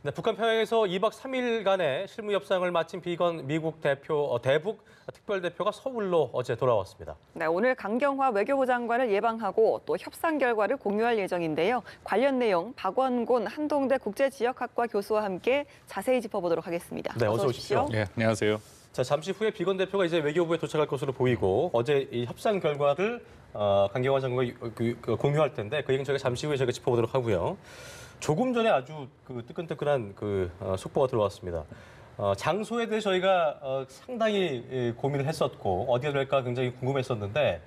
네, 북한 평양에서 2박 3일간의 실무 협상을 마친 비건 미국 대북 특별대표가 서울로 어제 돌아왔습니다. 네, 오늘 강경화 외교부 장관을 예방하고 또 협상 결과를 공유할 예정인데요. 관련 내용 박원곤 한동대 국제지역학과 교수와 함께 자세히 짚어보도록 하겠습니다. 네, 어서 오십시오. 네, 안녕하세요. 자, 잠시 후에 비건 대표가 이제 외교부에 도착할 것으로 보이고 어제 이 협상 결과를 강경화 장관이 공유할 텐데 그 얘기는 저희가 잠시 후에 저희가 짚어보도록 하고요. 조금 전에 아주 뜨끈뜨끈한 속보가 들어왔습니다. 장소에 대해 저희가 상당히 고민을 했었고 어디가 될까 굉장히 궁금했었는데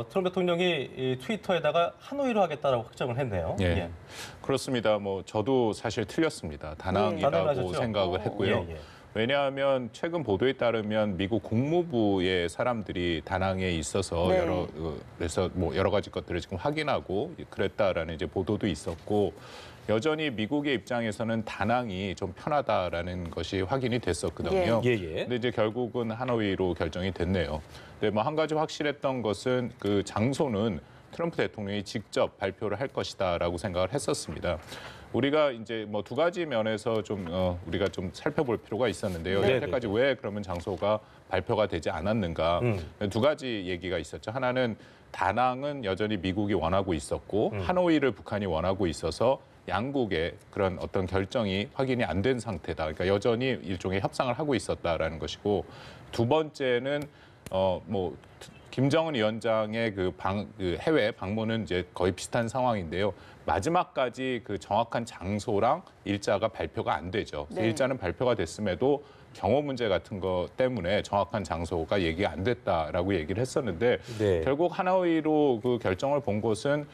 트럼프 대통령이 이 트위터에다가 하노이로 하겠다라고 확정을 했네요. 예, 예. 그렇습니다. 저도 사실 틀렸습니다. 다낭이라고 생각을 했고요. 예. 왜냐하면 최근 보도에 따르면 미국 국무부의 사람들이 다낭에 있어서 네. 그래서 여러 가지 것들을 지금 확인하고 그랬다라는 이제 보도도 있었고 여전히 미국의 입장에서는 다낭이 좀 편하다라는 것이 확인이 됐었거든요. 근데 이제 결국은 하노이로 결정이 됐네요. 근데 한 가지 확실했던 것은 그 장소는 트럼프 대통령이 직접 발표를 할 것이다라고 생각을 했었습니다. 우리가 이제 두 가지 면에서 우리가 좀 살펴볼 필요가 있었는데요. 여태까지 왜 그러면 장소가 발표가 되지 않았는가? 두 가지 얘기가 있었죠. 하나는 다낭은 여전히 미국이 원하고 있었고 하노이를 북한이 원하고 있어서 양국의 그런 어떤 결정이 확인이 안 된 상태다. 그러니까 여전히 일종의 협상을 하고 있었다라는 것이고 두 번째는 김정은 위원장의 해외 방문은 이제 거의 비슷한 상황인데요. 마지막까지 그 정확한 장소랑 일자가 발표가 안 되죠. 네. 일자는 발표가 됐음에도 경호 문제 같은 것 때문에 정확한 장소가 얘기가 안 됐다라고 얘기를 했었는데 결국 하노이로 그 결정을 본 것은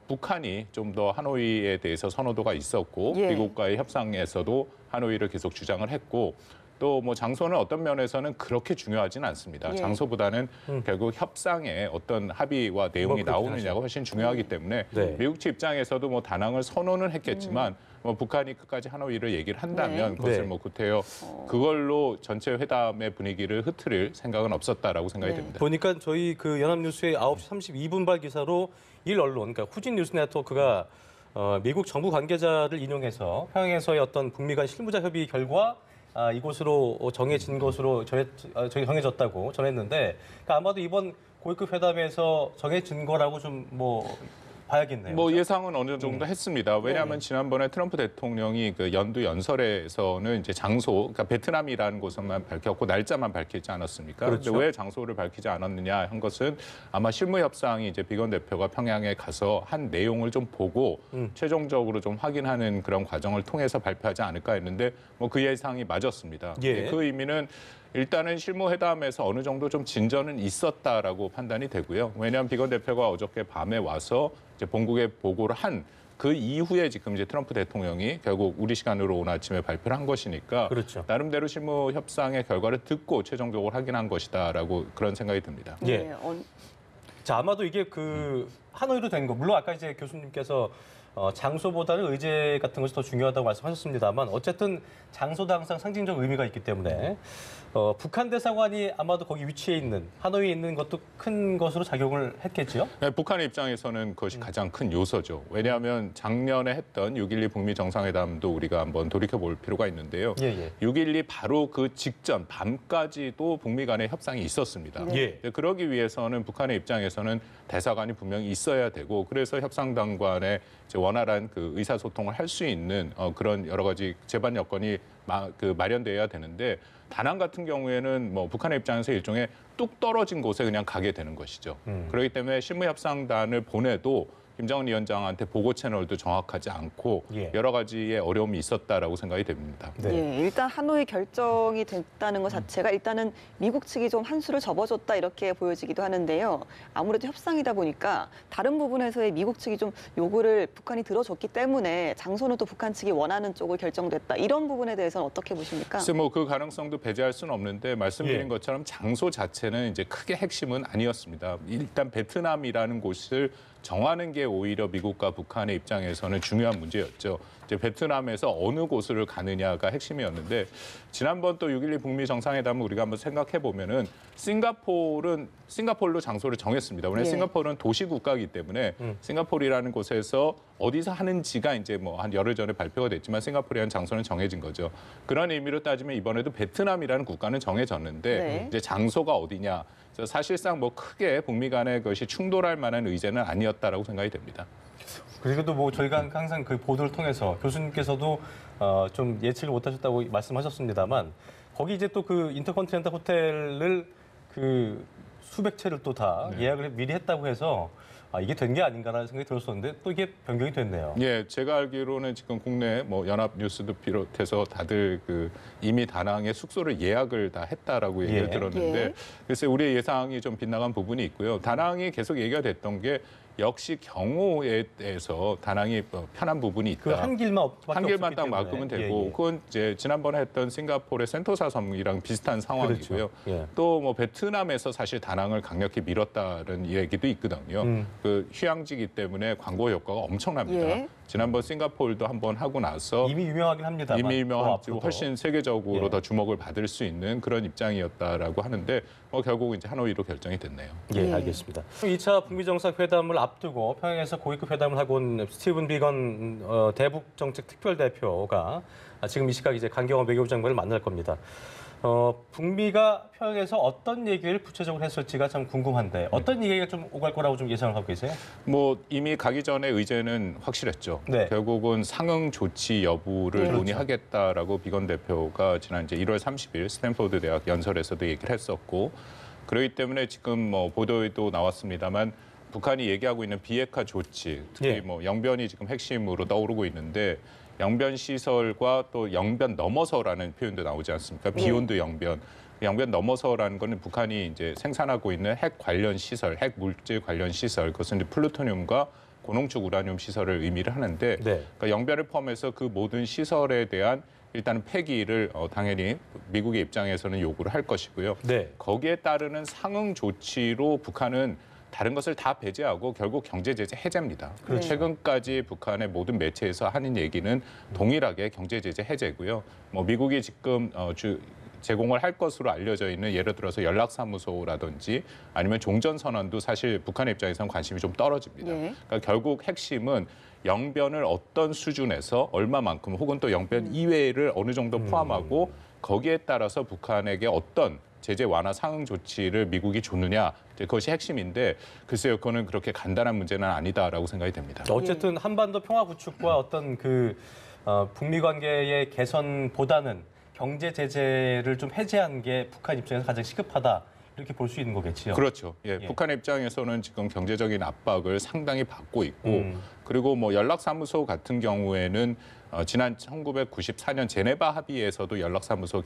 북한이 좀 더 하노이에 대해서 선호도가 있었고 미국과의 협상에서도 하노이를 계속 주장을 했고 또 장소는 어떤 면에서는 그렇게 중요하지는 않습니다. 장소보다는 결국 협상에 어떤 합의와 내용이 나오느냐가 훨씬 중요하기 때문에 미국 측 입장에서도 다낭을 선언은 했겠지만 북한이 끝까지 하노이를 얘기를 한다면 그것을 구태여 그걸로 전체 회담의 분위기를 흐트릴 생각은 없었다라고 생각이 됩니다. 보니까 저희 연합뉴스의 9시 32분발 기사로 일 언론, 그러니까 후진 뉴스 네트워크가 미국 정부 관계자를 인용해서 평양에서의 어떤 북미 간 실무자 협의 결과 이곳으로 정해진 것으로 정해졌다고 전했는데 그러니까 아마도 이번 고위급 회담에서 정해진 거라고 좀 봐야겠네요. 그렇죠? 예상은 어느 정도 했습니다. 왜냐하면 지난번에 트럼프 대통령이 그 연두 연설에서는 이제 장소, 그러니까 베트남이라는 곳만 밝혔고 날짜만 밝히지 않았습니까? 그렇죠. 근데 왜 장소를 밝히지 않았느냐 한 것은 아마 실무 협상이 이제 비건 대표가 평양에 가서 한 내용을 좀 보고 최종적으로 좀 확인하는 그런 과정을 통해서 발표하지 않을까 했는데 그 예상이 맞았습니다. 그 의미는 일단은 실무회담에서 어느 정도 좀 진전은 있었다라고 판단이 되고요. 왜냐하면 비건 대표가 어저께 밤에 와서 이제 본국에 보고를 한 그 이후에 지금 이제 트럼프 대통령이 결국 우리 시간으로 오늘 아침에 발표를 한 것이니까 나름대로 실무 협상의 결과를 듣고 최종적으로 확인한 것이다라고 그런 생각이 듭니다. 자, 아마도 이게 하노이로 된 거. 물론 아까 이제 교수님께서 장소보다는 의제 같은 것이 더 중요하다고 말씀하셨습니다만 어쨌든 장소도 항상 상징적 의미가 있기 때문에 북한 대사관이 아마도 거기 위치해 있는 하노이에 있는 것도 큰 것으로 작용을 했겠지요? 네, 북한의 입장에서는 그것이 가장 큰 요소죠. 왜냐하면 작년에 했던 6.12 북미 정상회담도 우리가 한번 돌이켜볼 필요가 있는데요. 6.12 바로 그 직전 밤까지도 북미 간의 협상이 있었습니다. 그러기 위해서는 북한의 입장에서는 대사관이 분명히 있어야 되고 그래서 협상단관의 원활한 의사소통을 할 수 있는 그런 여러 가지 제반 여건이 마련돼야 되는데 다낭 같은 경우에는 북한의 입장에서 일종의 뚝 떨어진 곳에 그냥 가게 되는 것이죠. 그렇기 때문에 실무협상단을 보내도 김정은 위원장한테 보고 채널도 정확하지 않고 여러 가지의 어려움이 있었다라고 생각이 됩니다. 일단 하노이 결정이 됐다는 것 자체가 일단은 미국 측이 좀 한 수를 접어줬다 이렇게 보여지기도 하는데요. 아무래도 협상이다 보니까 다른 부분에서의 미국 측이 좀 요구를 북한이 들어줬기 때문에 장소는 또 북한 측이 원하는 쪽으로 결정됐다. 이런 부분에 대해서는 어떻게 보십니까? 글쎄 그 가능성도 배제할 수는 없는데 말씀드린 것처럼 장소 자체는 이제 크게 핵심은 아니었습니다. 일단 베트남이라는 곳을 정하는 게 오히려 미국과 북한의 입장에서는 중요한 문제였죠. 이제 베트남에서 어느 곳을 가느냐가 핵심이었는데 지난번 또 6.12 북미 정상회담을 우리가 한번 생각해 보면은 싱가포르로 장소를 정했습니다. 왜냐하면 싱가포르는 도시 국가이기 때문에 싱가포르라는 곳에서 어디서 하는지가 이제 뭐 한 열흘 전에 발표가 됐지만 싱가포르라는 장소는 정해진 거죠. 그런 의미로 따지면 이번에도 베트남이라는 국가는 정해졌는데 이제 장소가 어디냐. 사실상 뭐 크게 북미 간의 것이 충돌할 만한 의제는 아니었다라고 생각이 됩니다. 그리고 뭐 저희가 항상 그 보도를 통해서 교수님께서도 좀 예측을 못하셨다고 말씀하셨습니다만 거기 이제 또 그 인터컨티넨탈 호텔을 그 수백 채를 또 다 예약을 미리 했다고 해서 이게 된 게 아닌가라는 생각이 들었었는데 또 이게 변경이 됐네요. 예, 제가 알기로는 지금 국내 뭐 연합뉴스도 비롯해서 다들 그 이미 다낭에 숙소를 예약을 다 했다라고 얘기를 들었는데 그래서 우리의 예상이 좀 빗나간 부분이 있고요. 다낭이 계속 얘기가 됐던 게 역시 경호에 대해서 다낭이 편한 부분이 있다. 그 한 길만 딱 막으면 되고 그건 이제 지난번에 했던 싱가포르의 센토사 섬이랑 비슷한 상황이고요. 그렇죠. 또 뭐 베트남에서 사실 다낭을 강력히 밀었다는 얘기도 있거든요. 그 휴양지이기 때문에 광고 효과가 엄청납니다. 지난번 싱가포르도 한번 하고 나서 이미 유명하긴 합니다만 이미 유명하고 훨씬 세계적으로 더 주목을 받을 수 있는 그런 입장이었다라고 하는데 결국 이제 하노이로 결정이 됐네요. 예, 알겠습니다. 2차 북미 정상회담을 앞두고 평양에서 고위급 회담을 하고 온 스티븐 비건 대북 정책 특별 대표가 지금 이 시각 이제 강경화 외교부 장관을 만날 겁니다. 북미가 평양에서 어떤 얘기를 구체적으로 했을지가 참 궁금한데 어떤 얘기가 좀 오갈 거라고 좀 예상을 하고 계세요? 뭐 이미 가기 전에 의제는 확실했죠. 결국은 상응 조치 여부를 논의하겠다라고 비건 대표가 지난 이제 1월 30일 스탠포드 대학 연설에서도 얘기를 했었고 그렇기 때문에 지금 뭐 보도에도 나왔습니다만 북한이 얘기하고 있는 비핵화 조치, 특히 뭐 영변이 지금 핵심으로 떠오르고 있는데. 영변 시설과 또 영변 넘어서라는 표현도 나오지 않습니까? 비욘드 영변. 영변 넘어서라는 거는 북한이 이제 생산하고 있는 핵 관련 시설, 핵 물질 관련 시설, 그것은 이제 플루토늄과 고농축 우라늄 시설을 의미를 하는데, 그러니까 영변을 포함해서 그 모든 시설에 대한 일단은 폐기를 당연히 미국의 입장에서는 요구를 할 것이고요. 거기에 따르는 상응 조치로 북한은 다른 것을 다 배제하고 결국 경제 제재 해제입니다. 최근까지 북한의 모든 매체에서 하는 얘기는 동일하게 경제 제재 해제고요. 뭐 미국이 지금 제공을 할 것으로 알려져 있는 예를 들어서 연락사무소라든지 아니면 종전선언도 사실 북한의 입장에서는 관심이 좀 떨어집니다. 그러니까 결국 핵심은 영변을 어떤 수준에서 얼마만큼 혹은 또 영변 이외를 어느 정도 포함하고 거기에 따라서 북한에게 어떤 제재 완화 상응 조치를 미국이 줬느냐 그것이 핵심인데 글쎄요 그거는 그렇게 간단한 문제는 아니다라고 생각이 됩니다. 어쨌든 한반도 평화 구축과 어떤 그 북미 관계의 개선보다는 경제 제재를 좀 해제한 게 북한 입장에서 가장 시급하다. 이렇게 볼 수 있는 거겠지요. 그렇죠. 북한의 입장에서는 지금 경제적인 압박을 상당히 받고 있고 그리고 뭐 연락사무소 같은 경우에는 지난 1994년 제네바 합의에서도 연락사무소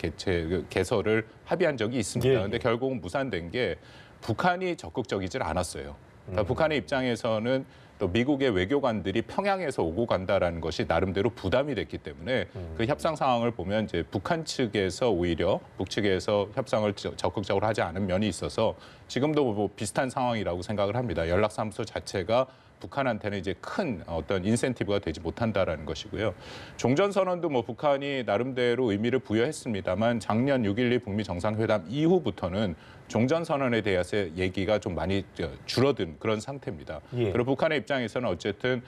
개설을 합의한 적이 있습니다. 그런데 결국은 무산된 게 북한이 적극적이질 않았어요. 그러니까 북한의 입장에서는 또 미국의 외교관들이 평양에서 오고 간다라는 것이 나름대로 부담이 됐기 때문에 그 협상 상황을 보면 이제 북한 측에서 오히려 북측에서 협상을 적극적으로 하지 않은 면이 있어서 지금도 뭐 비슷한 상황이라고 생각을 합니다. 연락사무소 자체가 북한한테는 이제 큰 어떤 인센티브가 되지 못한다라는 것이고요. 종전선언도 뭐 북한이 나름대로 의미를 부여했습니다만 작년 6.12 북미 정상회담 이후부터는 종전선언에 대해서 얘기가 좀 많이 줄어든 그런 상태입니다. 그리고 북한의 입장에서는 어쨌든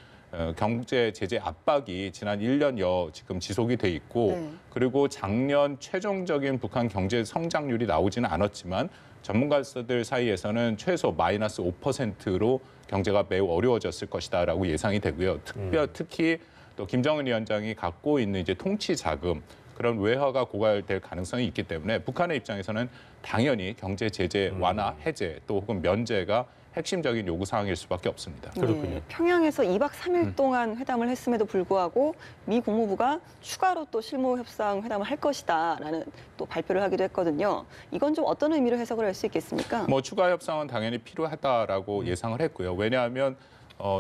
경제 제재 압박이 지난 1년여 지금 지속이 돼 있고 그리고 작년 최종적인 북한 경제 성장률이 나오지는 않았지만 전문가들 사이에서는 최소 마이너스 5%로 경제가 매우 어려워졌을 것이다라고 예상이 되고요. 특히 또 김정은 위원장이 갖고 있는 이제 통치 자금 그런 외화가 고갈될 가능성이 있기 때문에 북한의 입장에서는 당연히 경제 제재 완화, 해제 또 혹은 면제가 핵심적인 요구 사항일 수밖에 없습니다. 그렇군요. 평양에서 2박 3일 동안 회담을 했음에도 불구하고 미 국무부가 추가로 또 실무 협상 회담을 할 것이다라는 또 발표를 하기도 했거든요. 이건 좀 어떤 의미로 해석을 할 수 있겠습니까? 뭐 추가 협상은 당연히 필요하다라고 예상을 했고요. 왜냐하면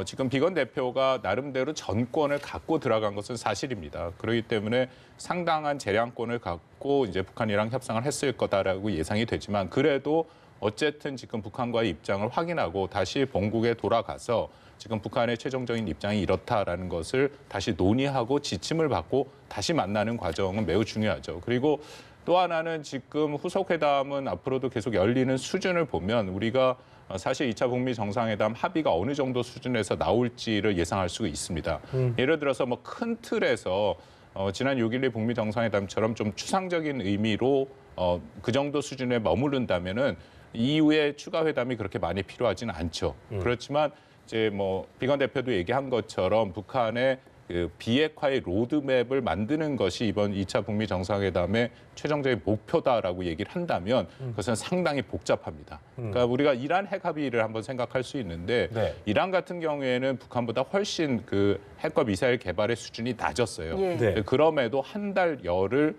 지금 비건 대표가 나름대로 전권을 갖고 들어간 것은 사실입니다. 그렇기 때문에 상당한 재량권을 갖고 이제 북한이랑 협상을 했을 거다라고 예상이 되지만 그래도 어쨌든 지금 북한과의 입장을 확인하고 다시 본국에 돌아가서 지금 북한의 최종적인 입장이 이렇다라는 것을 다시 논의하고 지침을 받고 다시 만나는 과정은 매우 중요하죠. 그리고 또 하나는 지금 후속 회담은 앞으로도 계속 열리는 수준을 보면 우리가 사실 2차 북미 정상회담 합의가 어느 정도 수준에서 나올지를 예상할 수가 있습니다. 예를 들어서 뭐 큰 틀에서 지난 6.12 북미 정상회담처럼 좀 추상적인 의미로 그 정도 수준에 머무른다면은 이후에 추가 회담이 그렇게 많이 필요하지는 않죠. 그렇지만 이제 뭐 비건 대표도 얘기한 것처럼 북한의 그 비핵화의 로드맵을 만드는 것이 이번 2차 북미 정상회담의 최종적인 목표다라고 얘기를 한다면 그것은 상당히 복잡합니다. 그러니까 우리가 이란 핵 합의를 한번 생각할 수 있는데 네. 이란 같은 경우에는 북한보다 훨씬 그 핵과 미사일 개발의 수준이 낮았어요. 예. 네. 그럼에도 한 달 열을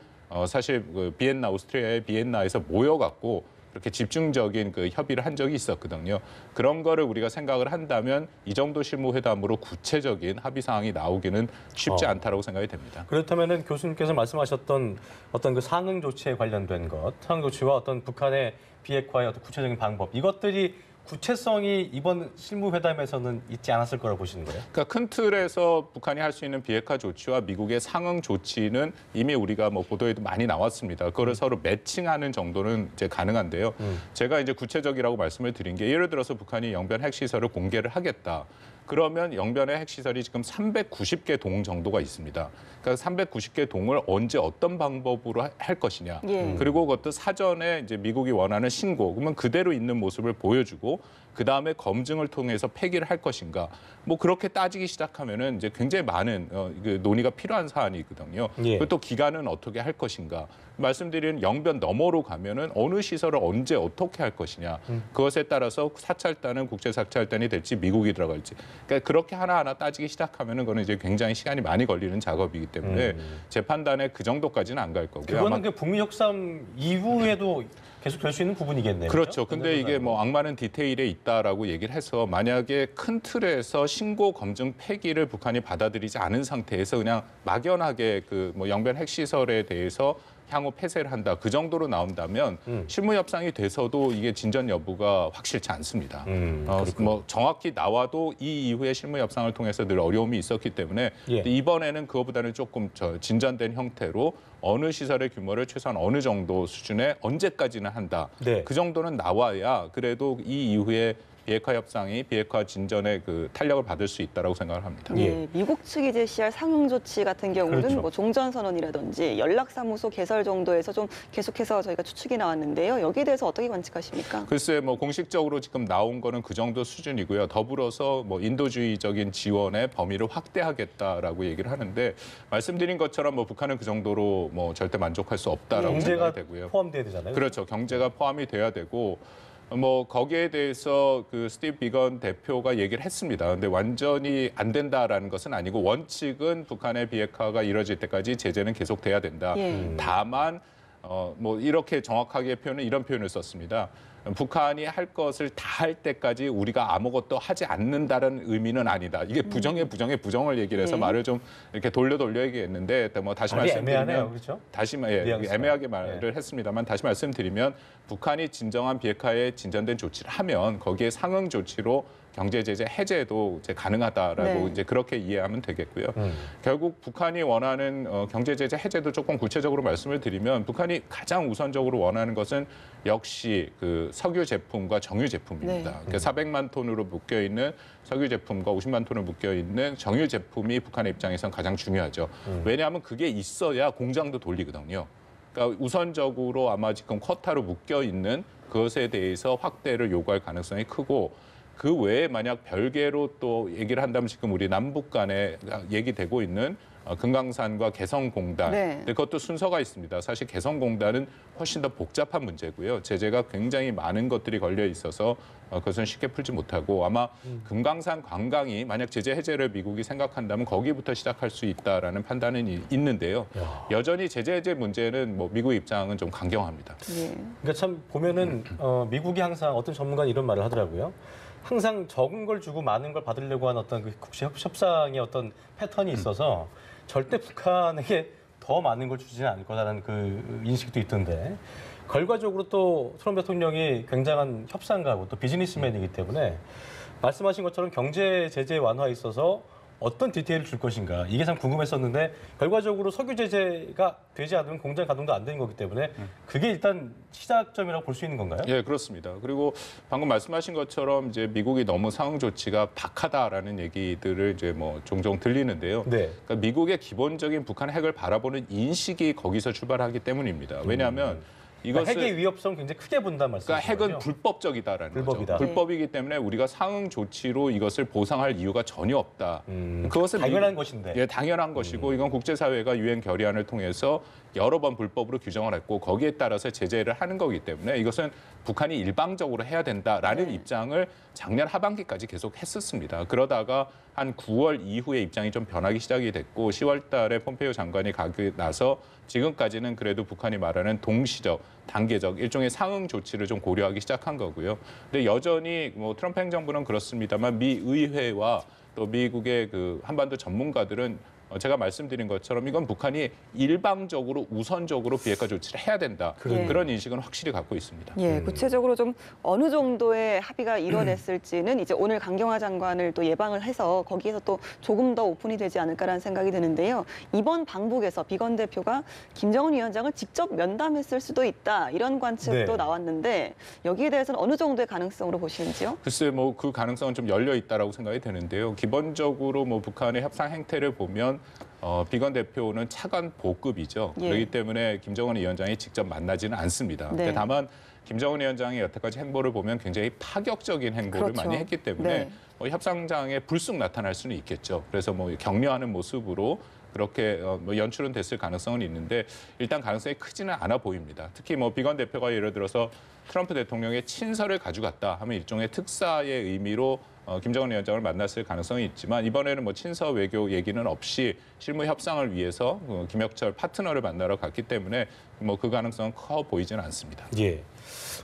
사실 그 비엔나, 오스트리아의 비엔나에서 모여갖고 그렇게 집중적인 그 협의를 한 적이 있었거든요. 그런 거를 우리가 생각을 한다면 이 정도 실무회담으로 구체적인 합의 사항이 나오기는 쉽지 않다라고 생각이 됩니다. 그렇다면은 교수님께서 말씀하셨던 어떤 그 상응 조치에 관련된 것, 상응 조치와 어떤 북한의 비핵화의 어떤 구체적인 방법, 이것들이 구체성이 이번 실무회담에서는 있지 않았을 거라고 보시는 거예요? 그러니까 큰 틀에서 북한이 할 수 있는 비핵화 조치와 미국의 상응 조치는 이미 우리가 뭐 보도에도 많이 나왔습니다. 그거를 서로 매칭하는 정도는 이제 가능한데요. 제가 이제 구체적이라고 말씀을 드린 게 예를 들어서 북한이 영변 핵시설을 공개를 하겠다. 그러면 영변의 핵시설이 지금 390개 동 정도가 있습니다. 그러니까 390개 동을 언제 어떤 방법으로 할 것이냐. 예. 그리고 그것도 사전에 이제 미국이 원하는 신고, 그러면 그대로 있는 모습을 보여주고 그다음에 검증을 통해서 폐기를 할 것인가. 뭐 그렇게 따지기 시작하면은 이제 굉장히 많은 그 논의가 필요한 사안이 있거든요. 예. 그리고 또 기간은 어떻게 할 것인가. 말씀드린 영변 너머로 가면은 어느 시설을 언제 어떻게 할 것이냐. 그것에 따라서 사찰단은 국제사찰단이 될지 미국이 들어갈지. 그러니까 그렇게 하나하나 따지기 시작하면은 그거는 이제 굉장히 시간이 많이 걸리는 작업이기 때문에 제 판단에 그 정도까지는 안 갈 거고요. 그거는 그 북미 협상 이후에도 계속 될 수 있는 부분이겠네요. 그렇죠. 근데 이게 뭐 악마는 디테일에 있다라고 얘기를 해서 만약에 큰 틀에서 신고 검증 폐기를 북한이 받아들이지 않은 상태에서 그냥 막연하게 그 뭐 영변 핵시설에 대해서 향후 폐쇄를 한다. 그 정도로 나온다면 실무 협상이 돼서도 이게 진전 여부가 확실치 않습니다. 뭐 정확히 나와도 이 이후에 실무 협상을 통해서 늘 어려움이 있었기 때문에 예. 이번에는 그거보다는 조금 진전된 형태로 어느 시설의 규모를 최소한 어느 정도 수준에 언제까지는 한다. 네. 그 정도는 나와야 그래도 이 이후에 비핵화 협상이 비핵화 진전의 그 탄력을 받을 수 있다라고 생각을 합니다. 예, 미국 측이 제시할 상응 조치 같은 경우는 그렇죠. 뭐 종전선언이라든지 연락사무소 개설 정도에서 좀 계속해서 저희가 추측이 나왔는데요. 여기에 대해서 어떻게 관측하십니까? 글쎄 뭐 공식적으로 지금 나온 거는 그 정도 수준이고요. 더불어서 뭐 인도주의적인 지원의 범위를 확대하겠다라고 얘기를 하는데 말씀드린 것처럼 뭐 북한은 그 정도로 뭐 절대 만족할 수 없다라고 경제가 생각이 되고요. 포함돼야 되잖아요. 그렇죠. 경제가 포함이 돼야 되고 뭐 거기에 대해서 그 스티브 비건 대표가 얘기를 했습니다. 근데 완전히 안 된다라는 것은 아니고 원칙은 북한의 비핵화가 이뤄질 때까지 제재는 계속돼야 된다. 예. 다만 뭐 이렇게 정확하게 이런 표현을 썼습니다. 북한이 할 것을 다 할 때까지 우리가 아무것도 하지 않는다는 의미는 아니다. 이게 부정을 얘기를 해서 네. 말을 좀 이렇게 돌려 얘기했는데 뭐 다시 애매하네요, 말씀드리면 그렇죠? 예, 애매하게 말을 했습니다만 다시 말씀드리면 북한이 진정한 비핵화에 진전된 조치를 하면 거기에 상응 조치로 경제 제재 해제도 이제 가능하다라고 네. 이제 그렇게 이해하면 되겠고요. 결국 북한이 원하는 경제 제재 해제도 조금 구체적으로 말씀을 드리면 북한이 가장 우선적으로 원하는 것은 역시 그 석유 제품과 정유 제품입니다. 네. 그러니까 400만 톤으로 묶여 있는 석유 제품과 50만 톤으로 묶여 있는 정유 제품이 북한의 입장에선 가장 중요하죠. 왜냐하면 그게 있어야 공장도 돌리거든요. 그러니까 우선적으로 아마 지금 쿼타로 묶여 있는 그것에 대해서 확대를 요구할 가능성이 크고 그 외에 만약 별개로 또 얘기를 한다면 지금 우리 남북 간에 얘기되고 있는 금강산과 개성공단. 네. 근데 그것도 순서가 있습니다. 사실 개성공단은 훨씬 더 복잡한 문제고요. 제재가 굉장히 많은 것들이 걸려 있어서 그것은 쉽게 풀지 못하고 아마 금강산 관광이 만약 제재 해제를 미국이 생각한다면 거기부터 시작할 수 있다라는 판단은 있는데요. 여전히 제재 해제 문제는 뭐 미국 입장은 좀 강경합니다. 예. 그러니까 참 보면은 미국이 항상 어떤 전문가는 이런 말을 하더라고요. 항상 적은 걸 주고 많은 걸 받으려고 하는 어떤 그 국제 협상의 어떤 패턴이 있어서 절대 북한에게 더 많은 걸 주지는 않을 거라는 그 인식도 있던데 결과적으로 또 트럼프 대통령이 굉장한 협상가고 또 비즈니스맨이기 때문에 말씀하신 것처럼 경제 제재 완화에 있어서 어떤 디테일을 줄 것인가 이게 참 궁금했었는데 결과적으로 석유 제재가 되지 않으면 공장 가동도 안 되는 거기 때문에 그게 일단 시작점이라고 볼 수 있는 건가요? 예, 그렇습니다. 그리고 방금 말씀하신 것처럼 이제 미국이 너무 상응 조치가 박하다라는 얘기들을 이제 뭐 종종 들리는데요. 네. 그러니까 미국의 기본적인 북한 핵을 바라보는 인식이 거기서 출발하기 때문입니다. 왜냐하면 그러니까 이것을 핵의 위협성 굉장히 크게 본다는 말씀이죠. 그러니까 핵은 불법적이다라는 불법이다. 거죠. 불법이기 때문에 우리가 상응 조치로 이것을 보상할 이유가 전혀 없다. 그것은 당연한 것인데. 예, 당연한 것이고 이건 국제사회가 유엔 결의안을 통해서 여러 번 불법으로 규정을 했고 거기에 따라서 제재를 하는 거기 때문에 이것은 북한이 일방적으로 해야 된다라는 입장을 작년 하반기까지 계속 했었습니다. 그러다가 한 9월 이후에 입장이 좀 변하기 시작이 됐고 10월 달에 폼페이오 장관이 가고 나서 지금까지는 그래도 북한이 말하는 동시적, 단계적 일종의 상응 조치를 좀 고려하기 시작한 거고요. 근데 여전히 뭐 트럼프 행정부는 그렇습니다만 미 의회와 또 미국의 그 한반도 전문가들은 제가 말씀드린 것처럼 이건 북한이 일방적으로 우선적으로 비핵화 조치를 해야 된다. 그런 인식은 확실히 갖고 있습니다. 예, 구체적으로 좀 어느 정도의 합의가 이뤄냈을지는 이제 오늘 강경화 장관을 또 예방을 해서 거기에서 또 조금 더 오픈이 되지 않을까라는 생각이 드는데요. 이번 방북에서 비건 대표가 김정은 위원장을 직접 면담했을 수도 있다. 이런 관측도 나왔는데 여기에 대해서는 어느 정도의 가능성으로 보시는지요? 글쎄 뭐 그 가능성은 좀 열려 있다라고 생각이 되는데요. 기본적으로 뭐 북한의 협상 행태를 보면 비건 대표는 차관 보급이죠. 그렇기 때문에 김정은 위원장이 직접 만나지는 않습니다. 근데 다만 김정은 위원장이 여태까지 행보를 보면 굉장히 파격적인 행보를 많이 했기 때문에 협상장에 불쑥 나타날 수는 있겠죠. 그래서 뭐 격려하는 모습으로 그렇게 뭐 연출은 됐을 가능성은 있는데 일단 가능성이 크지는 않아 보입니다. 특히 뭐 비건 대표가 예를 들어서 트럼프 대통령의 친서를 가져갔다 하면 일종의 특사의 의미로 김정은 위원장을 만났을 가능성이 있지만 이번에는 뭐 친서 외교 얘기는 없이 실무 협상을 위해서 김혁철 파트너를 만나러 갔기 때문에 뭐 그 가능성은 커 보이지는 않습니다. 예.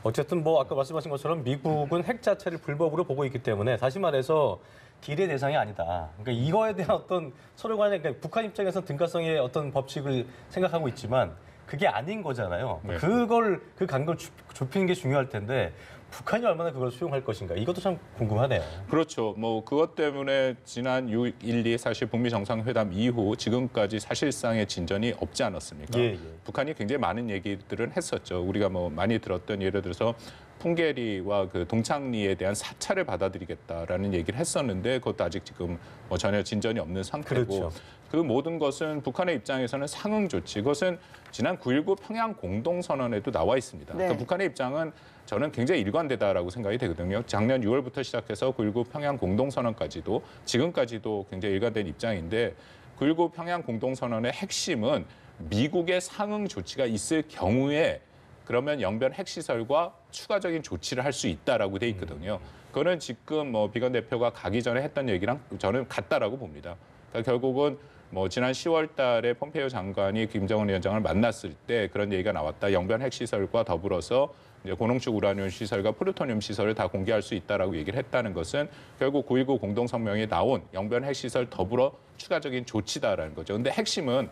어쨌든 뭐 아까 말씀하신 것처럼 미국은 핵 자체를 불법으로 보고 있기 때문에 다시 말해서 딜의 대상이 아니다. 그러니까 이거에 대한 어떤 서로 간에 그러니까 북한 입장에서는 등가성의 어떤 법칙을 생각하고 있지만 그게 아닌 거잖아요. 네. 그 간격을 좁히는 게 중요할 텐데 북한이 얼마나 그걸 수용할 것인가 이것도 참 궁금하네요. 그렇죠. 뭐 그것 때문에 지난 6.12 사실 북미 정상회담 이후 지금까지 사실상의 진전이 없지 않았습니까? 북한이 굉장히 많은 얘기들은 했었죠. 우리가 뭐 많이 들었던 예를 들어서 풍계리와 그 동창리에 대한 사찰을 받아들이겠다라는 얘기를 했었는데 그것도 아직 지금 뭐 전혀 진전이 없는 상태고 그렇죠. 그 모든 것은 북한의 입장에서는 상응 조치. 그것은 지난 9.19 평양 공동선언에도 나와 있습니다. 그러니까 북한의 입장은 저는 굉장히 일관되다라고 생각이 되거든요. 작년 6월부터 시작해서 9.19 평양 공동선언까지도 지금까지도 굉장히 일관된 입장인데 9.19 평양 공동선언의 핵심은 미국의 상응 조치가 있을 경우에 그러면 영변 핵시설과 추가적인 조치를 할 수 있다라고 돼 있거든요. 그거는 지금 뭐 비건 대표가 가기 전에 했던 얘기랑 저는 같다라고 봅니다. 그러니까 결국은 뭐 지난 10월 달에 폼페이오 장관이 김정은 위원장을 만났을 때 그런 얘기가 나왔다. 영변 핵시설과 더불어서 이제 고농축 우라늄 시설과 플루토늄 시설을 다 공개할 수 있다라고 얘기를 했다는 것은 결국 9.19 공동성명에 나온 영변 핵시설 더불어 추가적인 조치다라는 거죠. 근데 핵심은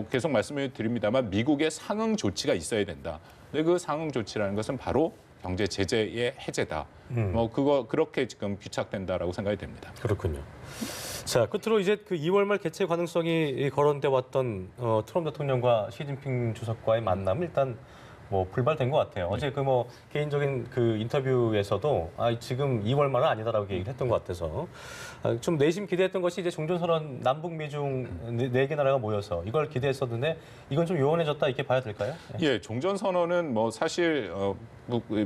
계속 말씀을 드립니다만 미국의 상응 조치가 있어야 된다. 근데 그 상응 조치라는 것은 바로 경제 제재의 해제다. 그렇게 지금 귀착된다라고 생각이 됩니다. 그렇군요. 자, 끝으로 이제 그 2월 말 개최 가능성이 거론돼 왔던 트럼프 대통령과 시진핑 주석과의 만남 일단 뭐 불발된 것 같아요. 어제 그 뭐 개인적인 그 인터뷰에서도 지금 2월 말은 아니다라고 얘기를 했던 것 같아서 좀 내심 기대했던 것이 이제 종전선언 남북 미중 네 개 나라가 모여서 이걸 기대했었는데 이건 좀 요원해졌다 이렇게 봐야 될까요? 예, 종전선언은 뭐 사실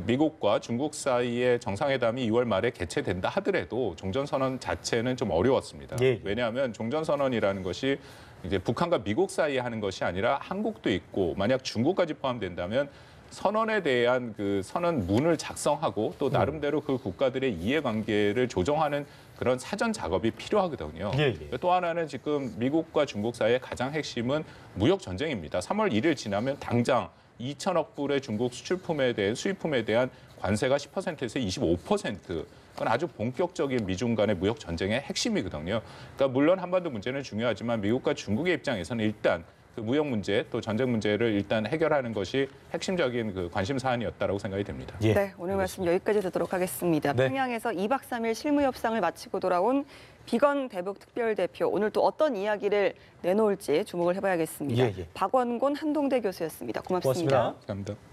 미국과 중국 사이의 정상회담이 2월 말에 개최된다 하더라도 종전선언 자체는 좀 어려웠습니다. 왜냐하면 종전선언이라는 것이 이제 북한과 미국 사이에 하는 것이 아니라 한국도 있고 만약 중국까지 포함된다면 선언에 대한 그 선언문을 작성하고 또 나름대로 그 국가들의 이해관계를 조정하는 그런 사전 작업이 필요하거든요. 또 하나는 지금 미국과 중국 사이의 가장 핵심은 무역 전쟁입니다. 3월 1일 지나면 당장 2천억 불의 중국 수출품에 대한 수입품에 대한 관세가 10%에서 25%. 그건 아주 본격적인 미중 간의 무역 전쟁의 핵심이거든요. 그러니까 물론 한반도 문제는 중요하지만 미국과 중국의 입장에서는 일단 그 무역 문제 또 전쟁 문제를 일단 해결하는 것이 핵심적인 그 관심 사안이었다라고 생각이 됩니다. 예. 네, 오늘 말씀 여기까지 듣도록 하겠습니다. 네. 평양에서 2박 3일 실무 협상을 마치고 돌아온 비건 대북 특별대표, 오늘 또 어떤 이야기를 내놓을지 주목을 해봐야겠습니다. 예, 예. 박원곤 한동대 교수였습니다. 고맙습니다. 고맙습니다. 감사합니다.